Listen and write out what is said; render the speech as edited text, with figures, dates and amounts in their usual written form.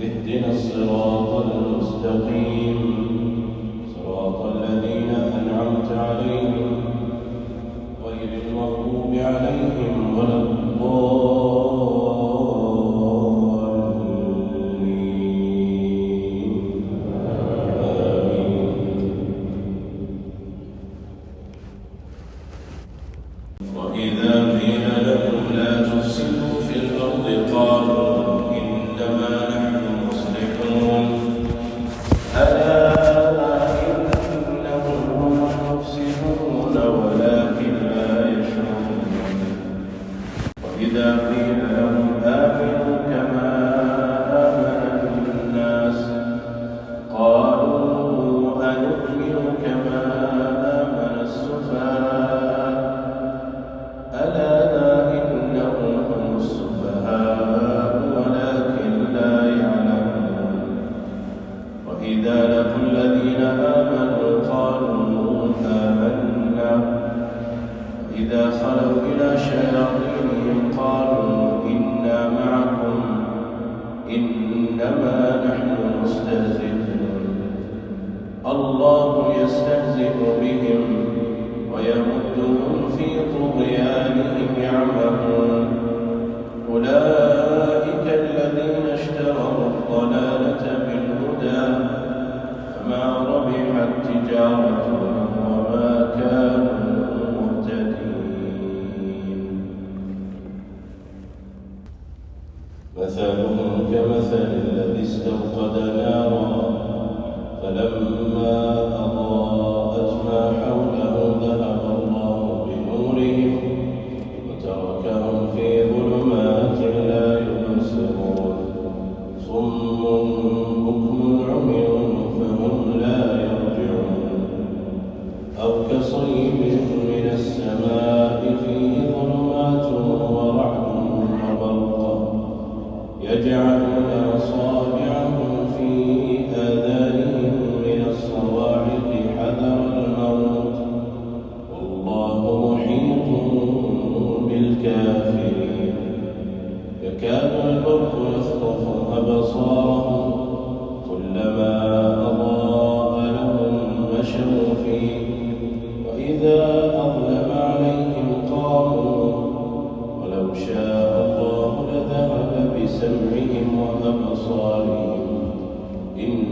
اهدنا الصراط المستقيم صراط الذين أنعمت عليهم غير المغضوب عليهم ولا الضالين آمين. وإذا قيل لهم لا تفسدوا في الأرض قالوا إنما نحن مصلحون ألا إنهم هم المفسدون ولكن لا يشعرون. وإذا قيل لهم آمنوا كما آمن الناس قالوا أنؤمن كما آمن السفهاء ألا إنهم هم السفهاء ولكن لا يعلمون. وإذا لقوا الذين آمنوا قالوا آمنا وإذا خلوا إلى شياطينهم قالوا إنا معكم إنما نحن مستهزئون. الله يستهزئ بهم ويمدهم في طغيانهم يعمهون. أولئك الذين اشتروا الضلالة بالهدى فما ربحت تجارتهم وما كانوا مهتدين. مثلهم كمثل الذي استوقد نارا فلما أضاءت ما حوله ذهب الله بنورهم وتركهم في ظلمات لا يبصرون. صم بكم عمي فهم لا يرجعون. أو كصيب من السماء فيه ظلمات ورعد وبرق يجعلون أصابعهم في آذانهم من الصواعق حذر الموت والله محيط بالكافرين. يكاد البرق يخطف أبصارهم كلما أضاء لهم مشوا فيه وإذا أظلم عليهم قاموا ولو شاء الله لذهب بسمعهم وأبصارهم إن